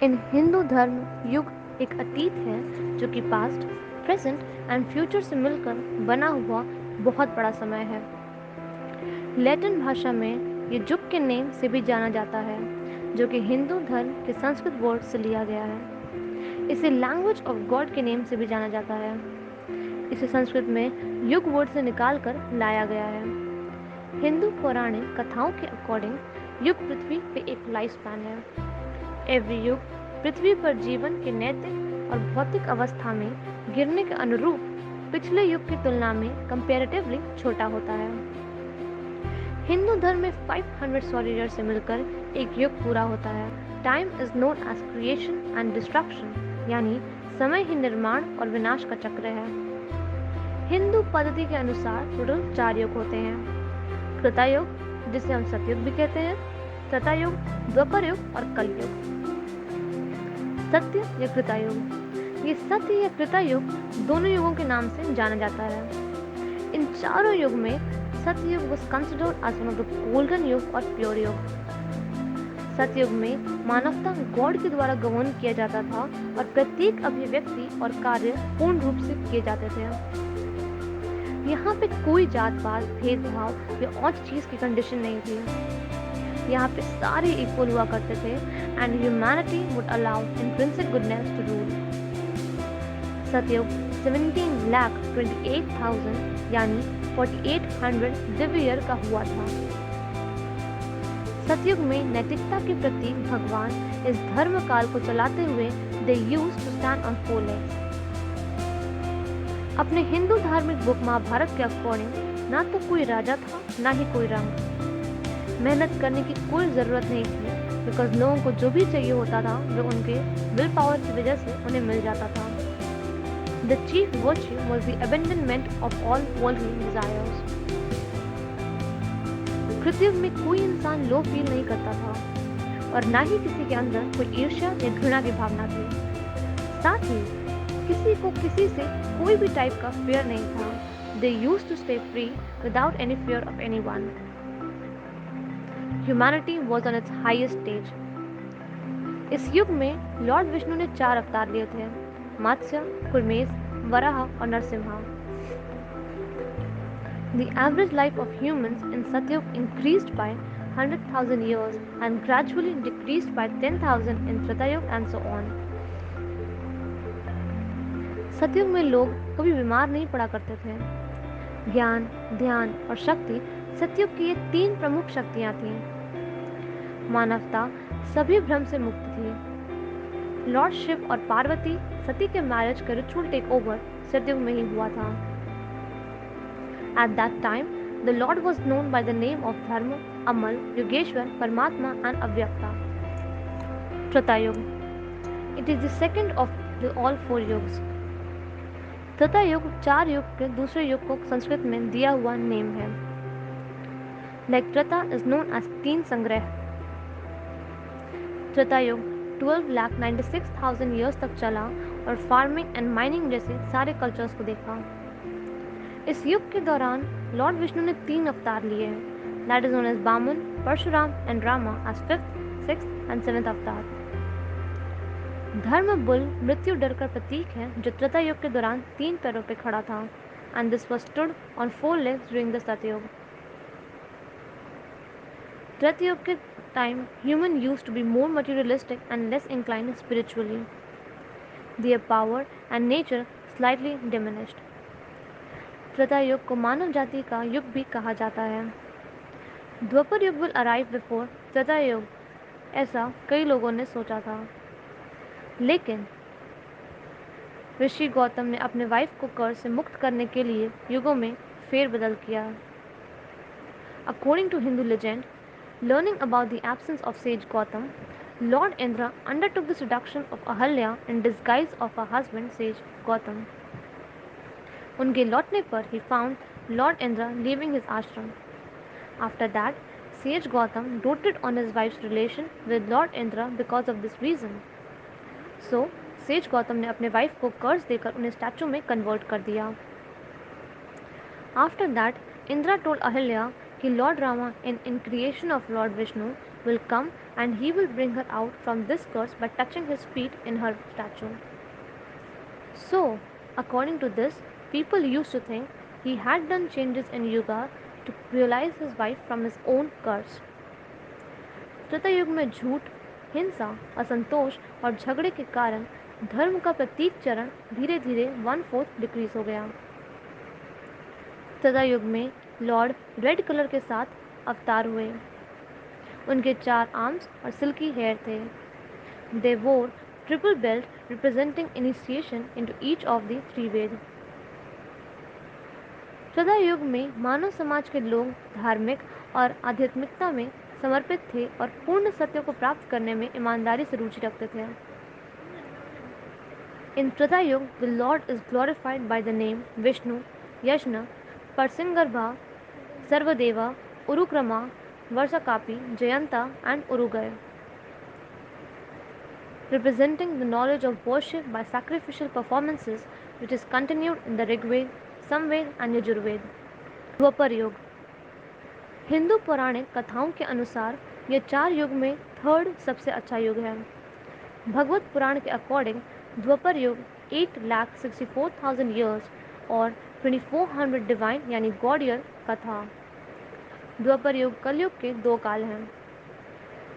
इन हिंदू धर्म युग एक अतीत है जो कि पास्ट, प्रेजेंट एंड फ्यूचर से मिलकर बना हुआ बहुत बड़ा समय है। लैटिन भाषा में ये युग के नेम से भी जाना जाता है, जो कि हिंदू धर्म के संस्कृत वर्ड से लिया गया है। इसे लैंग्वेज ऑफ गॉड के नेम से भी जाना जाता है। इसे संस्कृत में युग वर्ड से निकाल कर लाया गया है। हिंदू पौराणिक कथाओं के अकॉर्डिंग युग पृथ्वी पे एक लाइफ स्पैन है। एवरी युग पृथ्वी पर जीवन के नैतिक और भौतिक अवस्था में गिरने के अनुरूप पिछले युग की तुलना में कंपैरेटिवली छोटा होता है। हिंदू धर्म में 500 सोलर ईयर से मिलकर एक युग पूरा होता है। Time is known as creation and destruction, यानी समय ही निर्माण और विनाश का चक्र है। हिंदू पद्धति के अनुसार टोटल 4 युग होते हैं। कृतायुग, जिसे हम सतयुग भी कहते हैं, त्रेतायुग, द्वापर युग और कलयुग। सत्य या कृतायुग, ये सत्य या कृतायुग दोनों युगों के नाम से जाना जाता है। इन चारों युग में सतयुग was considered as one of the golden युग और प्योर युग। सतयुग में मानवता गॉड के द्वारा गवर्न किया जाता था और प्रत्येक अभिव्यक्ति और कार्य पूर्ण रूप से किए जाते थे। यहाँ पे कोई जात पात, भेदभाव या और चीज की कंडीशन नहीं थी। यहाँ पे सारे इक्वल हुआ करते थे and humanity would allow intrinsic goodness to rule. Satyuga 17,28,000 यानी 4800 दिव्य ईयर का हुआ था। सतयुग में नैतिकता के प्रतीक भगवान इस धर्म काल को चलाते हुए they used to stand on 4 legs। अपने हिंदू धार्मिक बुक महाभारत के अकॉर्डिंग ना तो कोई राजा था ना ही कोई रंग। मेहनत करने की कोई ज़रूरत नहीं थी, बिकॉज लोगों को जो भी चाहिए होता था वो उनके विल पावर की वजह से उन्हें मिल जाता था। The chief virtue was the abandonment of all worldly desires. Kritayuga में कोई इंसान लो फील नहीं करता था और ना ही किसी के अंदर कोई ईर्ष्या या घृणा की भावना थी। साथ ही किसी को किसी से कोई भी टाइप का फियर नहीं था। They used to stay free without any fear of anyone. Humanity was on its highest stage. इस युग में लॉर्ड विष्णु ने 4 अवतार लिए थे: मत्स्य, कुर्मेश, वराह और Narasimha. The average life of humans in Satyug increased by 100,000 years and gradually decreased by 10,000 in Tretayug and so on. सतयुग में लोग कभी बीमार नहीं पड़ा करते थे। ज्ञान, ध्यान और शक्ति सतयुग की ये 3 प्रमुख शक्तियाँ थीं। मानवता सभी भ्रम से मुक्त थी। लॉर्ड शिव और पार्वती सती के मैरिज का रिचुअल टेक ओवर सतयुग में ही हुआ था। At that time, the Lord was known by the name of Dharma, Amal, Yogeshwar, Paramatma and Avyakta. Tretayug. It is the second of the all 4 yugas. Tretayuga 4 युग के दूसरे युग को संस्कृत में दिया हुआ नेम है। Like Treta is known as 3 संग्रह। त्रेतायुग 12,96,000 years तक चला और फार्मिंग एंड माइनिंग जैसे सारे कल्चर्स को देखा। इस युग के दौरान लॉर्ड विष्णु ने 3 अवतार लिए हैं, that is known as Baman, Parshuram and Rama as 5th, 6th and 7th avatar. धर्म बुल मृत्यु डर का प्रतीक है जो त्रेता युग के दौरान 3 पैरों पर खड़ा था and this was stood on 4 legs during the Satyuga. Tretayuga के time human used to be more materialistic and less inclined spiritually. Their power and nature slightly diminished. Treta yuga को मानव जाति का युग भी कहा जाता है। द्वापर युग विल अराइव बिफोर त्रेता युग, ऐसा कई लोगों ने सोचा था, लेकिन ऋषि गौतम ने अपने वाइफ को कर्ज से मुक्त करने के लिए युगों में फेरबदल किया। According to Hindu legend, learning about the absence of sage Gautam, lord Indra undertook the seduction of Ahalya in disguise of her husband sage Gautam. उनके लौटने पर he found Lord Indra leaving his ashram. After that, sage Gautam doted on his wife's relation with Lord Indra because of this reason. So, sage Gautam ने अपने wife को कर्ज देकर उन्हें statue में कन्वर्ट कर दिया। After that, Indra told Ahilya कि Lord Rama in creation of Lord Vishnu will come and he will bring her out from this curse by touching his feet in her statue. So, according to this, people used to think he had done changes in Yuga to realize his wife from his own curse. Treta युग में झूठ, हिंसा, असंतोष और झगड़े के कारण धर्म का प्रतीक चरण धीरे धीरे 1/4 डिक्रीज हो गया। त्रेता युग में लॉर्ड रेड कलर के साथ अवतार हुए। उनके 4 आर्म्स और सिल्की हेयर थे। दे वोर triple belt representing initiation into each of the 3 वेद। त्रेता युग में मानव समाज के लोग धार्मिक और आध्यात्मिकता में समर्पित थे और पूर्ण सत्य को प्राप्त करने में ईमानदारी से रुचि रखते थे। In Treta Yuga the lord is glorified by the name Vishnu, Yajna, Prishnigarbha, Sarvadeva, Urukrama, Vrishakapi, Jayanta and Urugaya, representing the knowledge of worship by sacrificial performances which is continued in the Rigved, Samved and Yajurved. द्वापर युग। हिंदू पौराणिक कथाओं के अनुसार यह 4 युग में 3rd सबसे अच्छा युग है। भगवत पुराण के अकॉर्डिंग द्वापर युग 8,64,000 ईयर्स और 2400 डिवाइन यानी गॉड ईयर का था। द्वापर युग कलयुग के 2 काल हैं।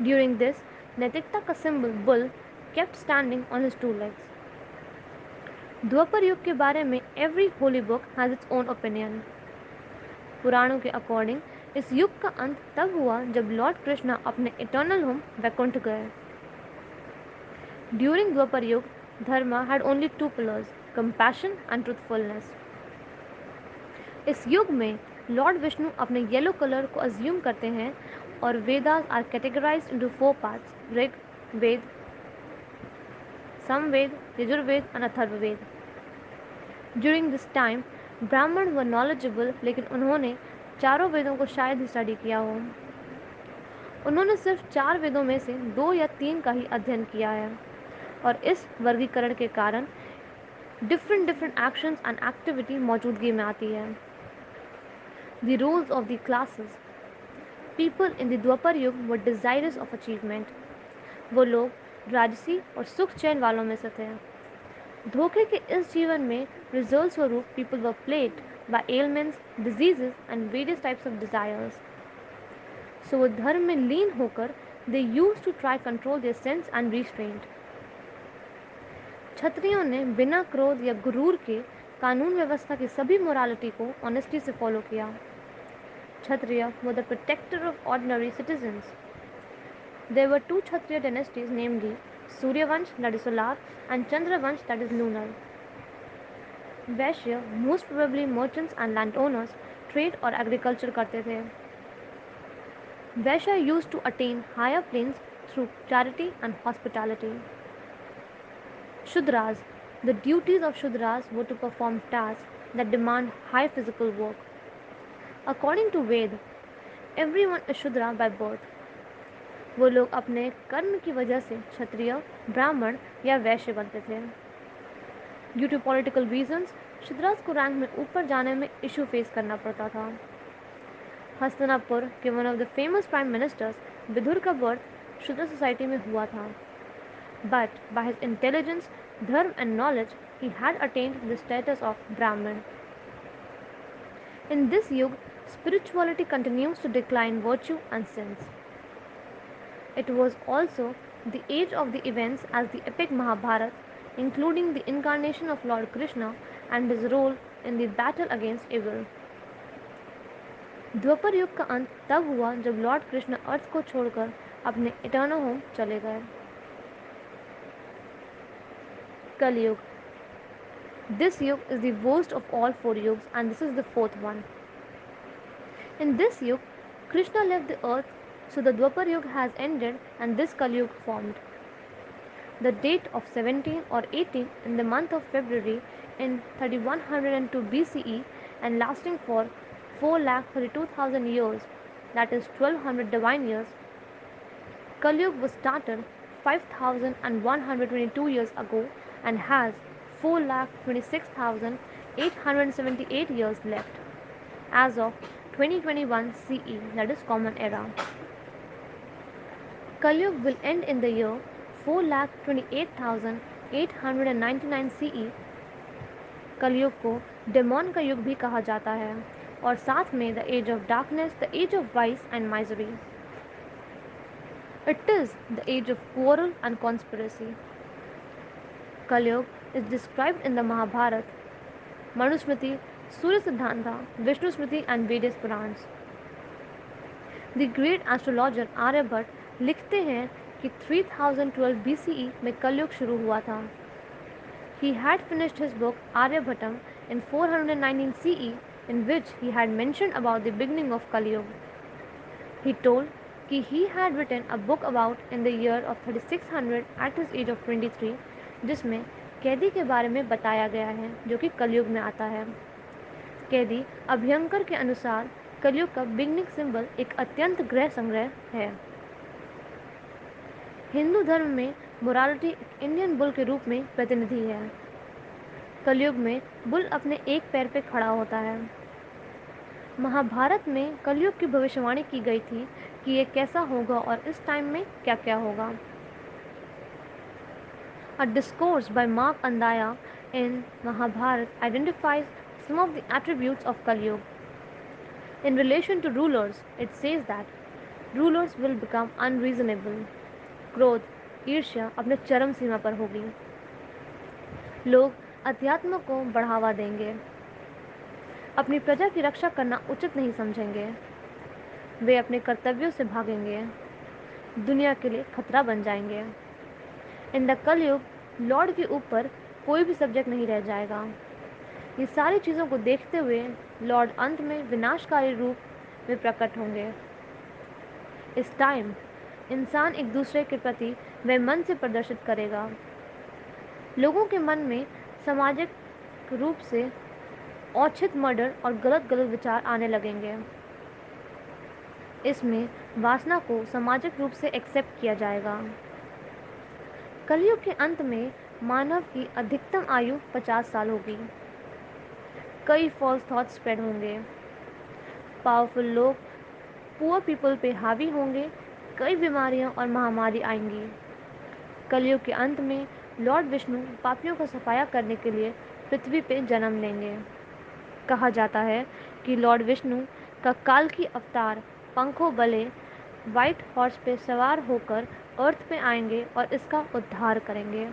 ड्यूरिंग दिस नैतिकता का symbol bull kept standing on his 2 legs. द्वापर युग के बारे में every holy book has its own opinion. पुराणों के अकॉर्डिंग इस युग का अंत तब हुआ जब लॉर्ड कृष्णा अपने इटर्नल होम वैकुंठ गए। ड्यूरिंग द्वापर युग धर्मा had only 2 pillars, compassion and truthfulness. इस युग में लॉर्ड विष्णु अपने येलो कलर को अज्यूम करते हैं और Vedas are categorized into 4 parts, Rig, Veda, Samaveda, Yajurveda and Atharvaveda. During this time Brahmin were knowledgeable, लेकिन उन्होंने चारों वेदों को शायद ही स्टडी किया हो। उन्होंने सिर्फ 4 वेदों में से 2 या 3 का ही अध्ययन किया है और इस वर्गीकरण के कारण डिफरेंट एक्शंस एंड एक्टिविटी मौजूदगी में आती है। The rules of the classes. People in the Dwapara Yuga were desirous of achievement. वो लोग राजसी और सुख चैन वालों में से थे। धोखे के इस जीवन में रिजल्ट स्वरूप people were plagued by elements, diseases and various types of desires. So वो धर्म में लीन होकर they use to try control their sense and restraint. क्षत्रियों ने बिना क्रोध या गुरूर के कानून व्यवस्था की सभी मोरालिटी को ऑनेस्टी से फॉलो किया। Kshatriya were the protector of ordinary citizens. There were 2 Kshatriya dynasties, namely Suryavansh, that is solar, and Chandravansh, that is lunar. Vysya, most probably merchants and landowners, trade और agriculture करते थे। वैश्य used to attain higher planes through charity and hospitality. Shudras, the duties of Shudras were to perform tasks that demand high physical work. According to Ved, everyone is Shudra by birth. वो लोग अपने कर्म की वजह से क्षत्रिय, ब्राह्मण या वैश्य बनते थे। Due to political reasons Shudras को रैंक में ऊपर जाने में इशू फेस करना पड़ता था। हस्तिनापुर के one of the famous prime ministers Vidur का बर्थ शूद्र सोसाइटी में हुआ था, but by his intelligence, dharma and knowledge he had attained the status of Brahmin. In this yuga spirituality continues to decline virtue and sins. It was also the age of the events as the epic Mahabharata, including the incarnation of Lord Krishna and his role in the battle against evil. द्वापर युग का अंत तब हुआ जब Lord Krishna अर्थ को छोड़कर अपने eternal home चले गए। कलयुग। This yug is the worst of all 4 yugs and this is the 4th one. In this yug, Krishna left the earth, so the Dwapar Yuga has ended and this Kali Yuga formed. The date of 17 or 18 in the month of February in 3102 BCE and lasting for 4,32,000 years, that is 1200 divine years. Kali Yuga was started 5,122 years ago and has 4,26,878 years left as of 2021 CE, that is Common Era. Kalyug will end in the year 4,28,899 CE। कलयुग को demon का युग भी कहा जाता है और साथ में the age of darkness, the age of vice and misery. It is the age of quarrel and conspiracy. Kalyug is described in the Mahabharata, Manusmriti, Surya Siddhanta, Vishnu Smriti and Vedas Purans. The great astrologer Aryabhata लिखते हैं कि 3012 BCE में कलयुग शुरू हुआ था। He had finished his book Aryabhatam in 419 CE, in which he had mentioned about the beginning of Kali Yuga. He told कि he had written a book about in the year of 3600 at his age of 23, जिसमें कैदी के बारे में बताया गया है जो कि कलयुग में आता है। कैदी अभ्यंकर के अनुसार कलयुग का बिगनिंग सिंबल एक अत्यंत ग्रह संग्रह है। हिंदू धर्म में मोरालिटी एक इंडियन बुल के रूप में प्रतिनिधि है। कलयुग में बुल अपने एक पैर पे खड़ा होता है। महाभारत में कलयुग की भविष्यवाणी की गई थी कि ये कैसा होगा और इस टाइम में क्या क्या होगा। A discourse by Mark Andaya in Mahabharata identifies some of the attributes of Kali Yuga. In relation to rulers, it says that rulers will become unreasonable. क्रोध, ईर्ष्या अपने चरम सीमा पर होगी। लोग अध्यात्म को बढ़ावा देंगे। अपनी प्रजा की रक्षा करना उचित नहीं समझेंगे। वे अपने कर्तव्यों से भागेंगे। दुनिया के लिए खतरा बन जाएंगे। इन द कलयुग लॉर्ड के ऊपर कोई भी सब्जेक्ट नहीं रह जाएगा। ये सारी चीज़ों को देखते हुए लॉर्ड अंत में विनाशकारी रूप में प्रकट होंगे। इस टाइम इंसान एक दूसरे के प्रति वह मन से प्रदर्शित करेगा। लोगों के मन में सामाजिक रूप से औचित मर्डर और गलत गलत विचार आने लगेंगे। इसमें वासना को सामाजिक रूप से एक्सेप्ट किया जाएगा। कलयुग के अंत में मानव की अधिकतम आयु 50 साल होगी। कई फॉल्स थॉट्स स्प्रेड होंगे। पावरफुल लोग पुअर पीपल पे हावी होंगे। कई बीमारियां और महामारी आएंगी। कलयुग के अंत में लॉर्ड विष्णु पापियों का सफाया करने के लिए पृथ्वी पे जन्म लेंगे। कहा जाता है कि लॉर्ड विष्णु का काल की अवतार पंखों बले व्हाइट हॉर्स पे सवार होकर अर्थ पे आएंगे और इसका उद्धार करेंगे।